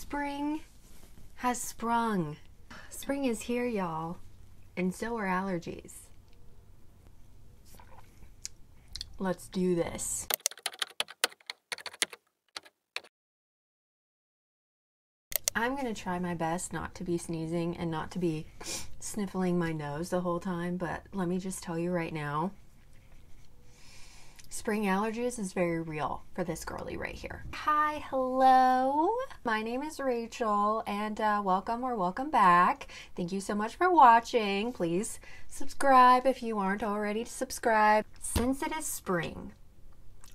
Spring has sprung. Spring is here, y'all, and so are allergies. Let's do this. I'm gonna try my best not to be sneezing and not to be sniffling my nose the whole time, but let me just tell you right now, spring allergies is very real for this girly right here. Hi, hello. My name is Rachel, and welcome or welcome back. Thank you so much for watching. Please subscribe if you aren't already subscribed. Since it is spring,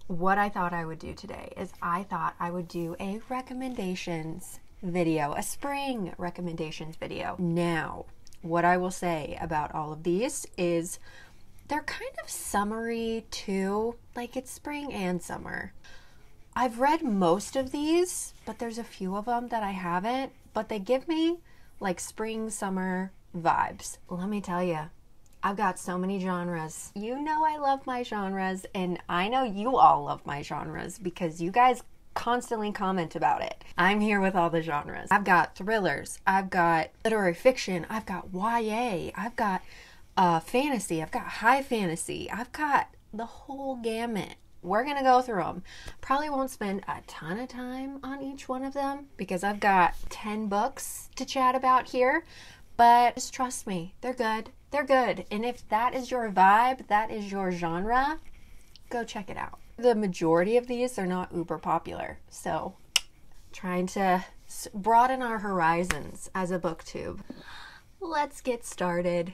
what I thought I would do today is I thought I would do a recommendations video, a spring recommendations video. Now, what I will say about all of these is they're kind of summery too, like it's spring and summer. I've read most of these, but there's a few of them that I haven't, but they give me like spring, summer vibes. Let me tell you, I've got so many genres. You know I love my genres, and I know you all love my genres because you guys constantly comment about it. I'm here with all the genres. I've got thrillers, I've got literary fiction, I've got YA, I've got fantasy, I've got high fantasy, I've got the whole gamut. We're gonna go through them. Probably won't spend a ton of time on each one of them because I've got 10 books to chat about here, but just trust me, they're good. They're good. And if that is your vibe, that is your genre, go check it out. The majority of these are not uber popular, so trying to broaden our horizons as a booktube. Let's get started.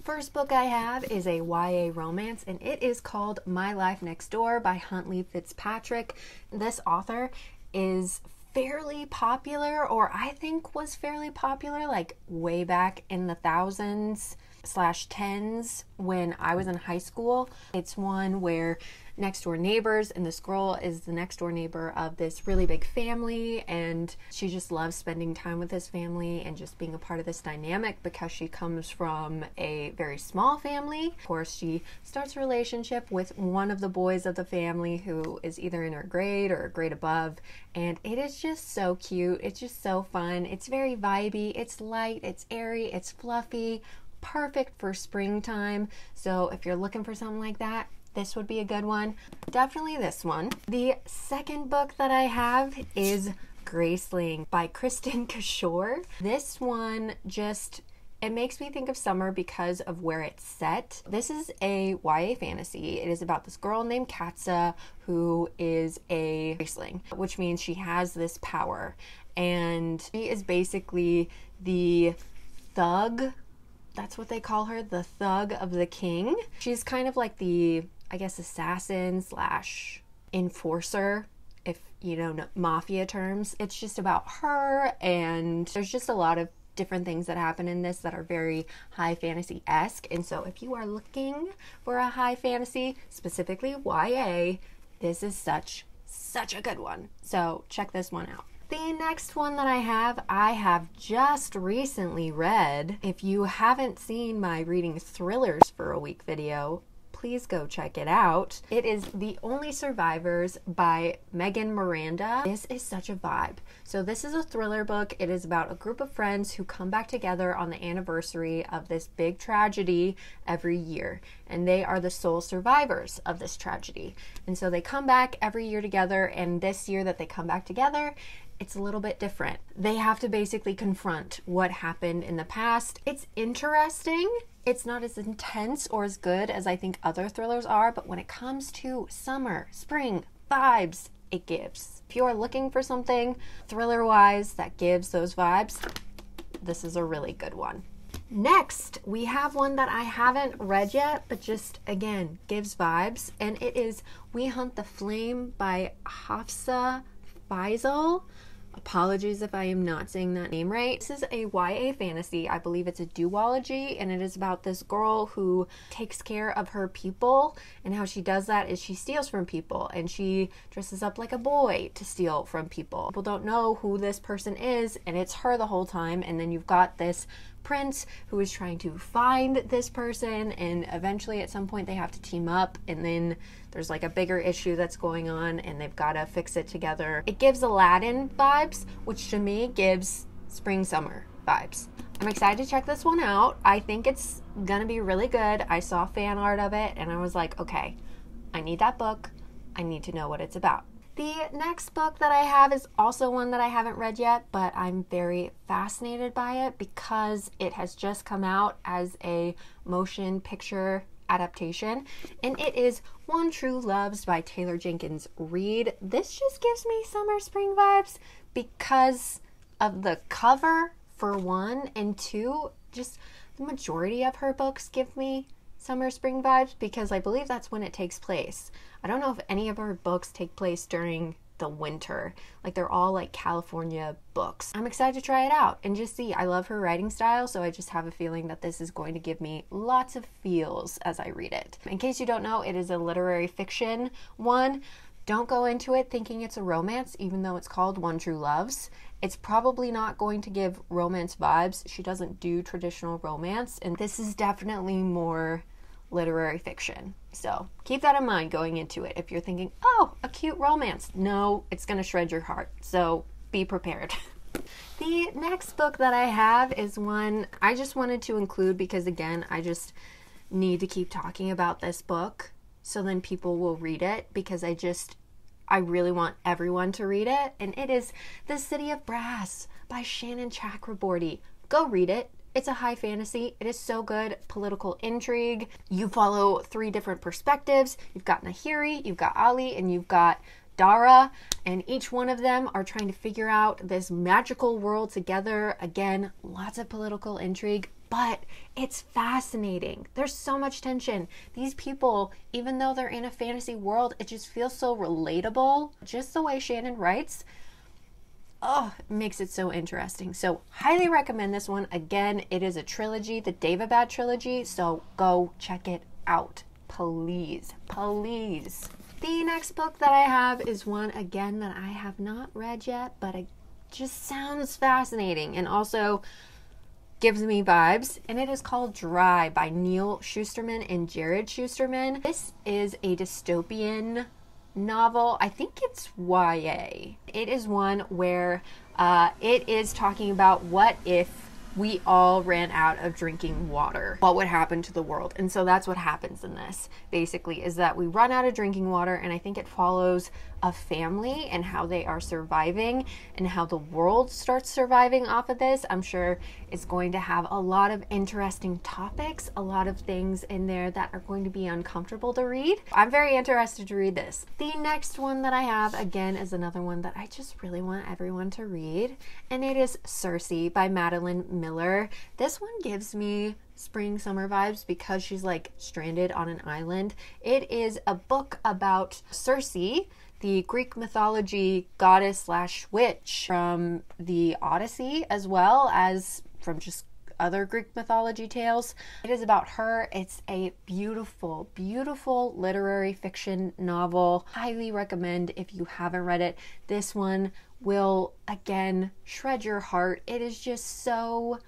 First book I have is a YA romance, and it is called My Life Next Door by Huntley Fitzpatrick. This author is fairly popular, or I think was fairly popular, like way back in the thousands/tens when I was in high school. It's one where next door neighbors, and this girl is the next door neighbor of this really big family, and she just loves spending time with this family and just being a part of this dynamic because she comes from a very small family. Of course, she starts a relationship with one of the boys of the family who is either in her grade or a grade above, and it is just so cute. It's just so fun. It's very vibey, it's light, it's airy, it's fluffy, perfect for springtime. So if you're looking for something like that, this would be a good one. Definitely this one. The second book that I have is Graceling by Kristin Cashore. This one just, it makes me think of summer because of where it's set. This is a YA fantasy. It is about this girl named Hafsah who is a Graceling, which means she has this power. And she is basically the thug. That's what they call her, the thug of the king. She's kind of like the, I guess, assassin slash enforcer, if you know mafia terms. It's just about her, and there's just a lot of different things that happen in this that are very high fantasy-esque. And so if you are looking for a high fantasy, specifically YA, this is such a good one. So check this one out. The next one that I have just recently read. If you haven't seen my reading thrillers for a week video, please go check it out. It is The Only Survivors by Miranda. This is such a vibe. So this is a thriller book. It is about a group of friends who come back together on the anniversary of this big tragedy every year. And they are the sole survivors of this tragedy. And so they come back every year together, and this year that they come back together, it's a little bit different. They have to basically confront what happened in the past. It's interesting. It's not as intense or as good as I think other thrillers are, but when it comes to summer, spring vibes, it gives. If you are looking for something thriller-wise that gives those vibes, this is a really good one. Next, we have one that I haven't read yet, but just, again, gives vibes, and it is We Hunt the Flame by Hafsah Faizal. Apologies if I am not saying that name right. This is a YA fantasy. I believe it's a duology, and it is about this girl who takes care of her people, and how she does that is she steals from people, and she dresses up like a boy to steal from people. People don't know who this person is, and it's her the whole time, and then you've got this prince who is trying to find this person, and eventually at some point they have to team up, and then there's like a bigger issue that's going on and they've got to fix it together. It gives Aladdin vibes, which to me gives spring summer vibes. I'm excited to check this one out. I think it's gonna be really good. I saw fan art of it and I was like, okay, I need that book. I need to know what it's about. The next book that I have is also one that I haven't read yet, but I'm very fascinated by it because it has just come out as a motion picture adaptation, and it is One True Loves by Taylor Jenkins Reid. This just gives me summer spring vibes because of the cover for one, and two, just the majority of her books give me summer spring vibes because I believe that's when it takes place. I don't know if any of her books take place during the winter. Like, they're all like California books. I'm excited to try it out and just see. I love her writing style, so I just have a feeling that this is going to give me lots of feels as I read it. In case you don't know, it is a literary fiction one. Don't go into it thinking it's a romance, even though it's called One True Loves. It's probably not going to give romance vibes. She doesn't do traditional romance, and this is definitely more literary fiction. So keep that in mind going into it. If you're thinking, oh, a cute romance. No, it's going to shred your heart. So be prepared. The next book that I have is one I just wanted to include because, again, I just need to keep talking about this book so then people will read it, because I really want everyone to read it. And it is The City of Brass by Shannon Chakraborty. Go read it. It's a high fantasy. It is so good. Political intrigue. You follow 3 different perspectives. You've got Nahiri, you've got Ali, and you've got Dara, and each one of them are trying to figure out this magical world together. Again, lots of political intrigue, but it's fascinating. There's so much tension. These people, even though they're in a fantasy world, it just feels so relatable. Just the way Shannon writes, oh, it makes it so interesting. So highly recommend this one. Again, it is a trilogy, the Daevabad trilogy, so go check it out. Please, please. The next book that I have is one, again, that I have not read yet, but it just sounds fascinating and also gives me vibes, and it is called Dry by Neal Shusterman and Jarrod Shusterman. This is a dystopian novel. I think it's YA. It is one where it is talking about what if we all ran out of drinking water. What would happen to the world? And so that's what happens in this, basically, is that we run out of drinking water, and I think it follows a family and how they are surviving and how the world starts surviving off of this. I'm sure it's going to have a lot of interesting topics, a lot of things in there that are going to be uncomfortable to read. I'm very interested to read this. The next one that I have, again, is another one that I just really want everyone to read, and it is Circe by Madeline Miller. This one gives me spring summer vibes because she's like stranded on an island. It is a book about Circe, the Greek mythology goddess slash witch from the Odyssey, as well as from just other Greek mythology tales. It is about her. It's a beautiful, beautiful literary fiction novel. Highly recommend if you haven't read it. This one will, again, shred your heart. It is just so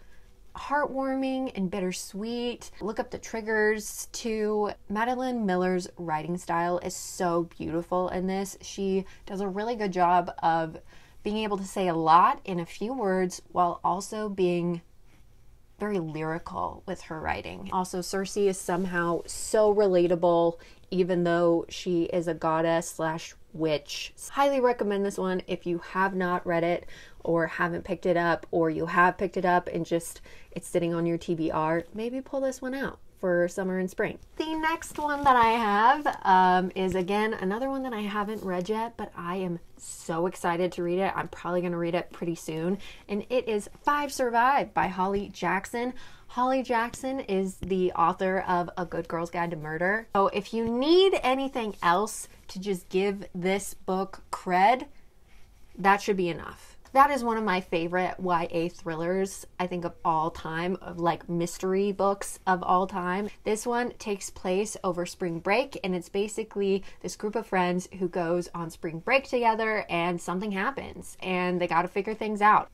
heartwarming and bittersweet. Look up the triggers too. Madeline Miller's writing style is so beautiful in this. She does a really good job of being able to say a lot in a few words while also being very lyrical with her writing. Also, Circe is somehow so relatable, even though she is a goddess slash witch. Highly recommend this one if you have not read it or haven't picked it up, or you have picked it up and just it's sitting on your TBR. Maybe pull this one out for summer and spring. The next one that I have is, again, another one that I haven't read yet, but I am so excited to read it. I'm probably going to read it pretty soon, and it is 5 Survive by Holly Jackson. Holly Jackson is the author of A Good Girl's Guide to Murder. So if you need anything else to just give this book cred, that should be enough. That is one of my favorite YA thrillers, I think, of all time, of like mystery books of all time. This one takes place over spring break, and it's basically this group of friends who goes on spring break together and something happens and they got to figure things out.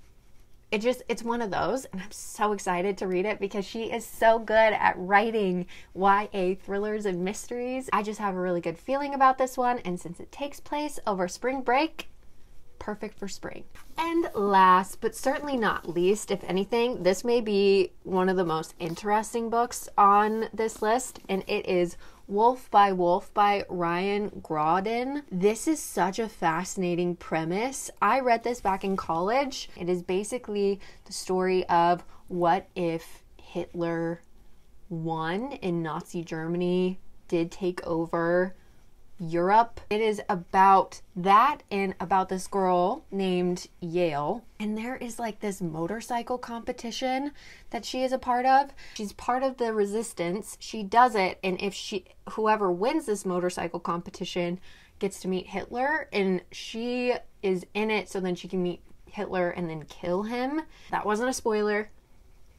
it's one of those, and I'm so excited to read it because she is so good at writing YA thrillers and mysteries. I just have a really good feeling about this one, and since it takes place over spring break, perfect for spring. And last, but certainly not least, if anything, this may be one of the most interesting books on this list, and it is Wolf by Ryan Graudin. This is such a fascinating premise. I read this back in college. It is basically the story of what if Hitler won and Nazi Germany did take over Europe. It is about that and about this girl named Yale, and there is like this motorcycle competition that she is a part of. She's part of the resistance. She does it, and if whoever wins this motorcycle competition gets to meet Hitler, and she is in it so then she can meet Hitler and then kill him. That wasn't a spoiler.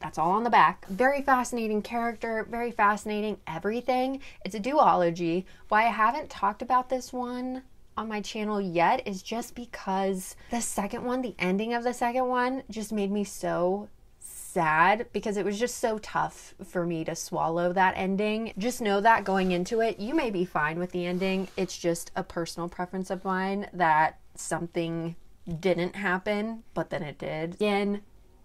That's all on the back. Very fascinating character, very fascinating everything. It's a duology. Why I haven't talked about this one on my channel yet is just because the second one, the ending of the second one, just made me so sad because it was just so tough for me to swallow that ending. Just know that going into it, you may be fine with the ending. It's just a personal preference of mine that something didn't happen, but then it did. Again,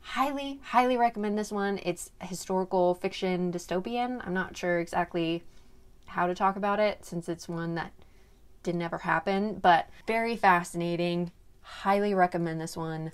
highly recommend this one. It's historical fiction dystopian. I'm not sure exactly how to talk about it since it's one that didn't ever happen, but very fascinating. Highly recommend this one.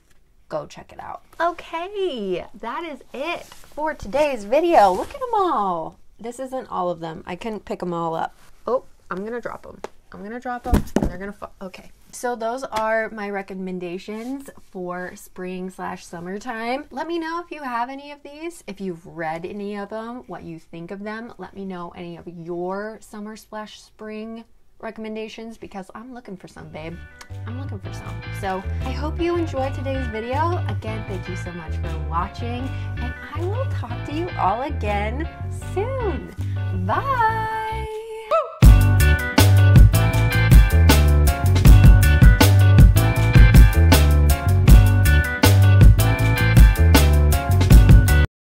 Go check it out. Okay, that is it for today's video. Look at them all. This isn't all of them. I couldn't pick them all up. Oh, I'm gonna drop them. I'm gonna drop them and they're gonna fall. Okay. So those are my recommendations for spring/summertime. Let me know if you have any of these, if you've read any of them, what you think of them. Let me know any of your summer/spring recommendations because I'm looking for some, babe. I'm looking for some. So I hope you enjoyed today's video. Again, thank you so much for watching, and I will talk to you all again soon. Bye!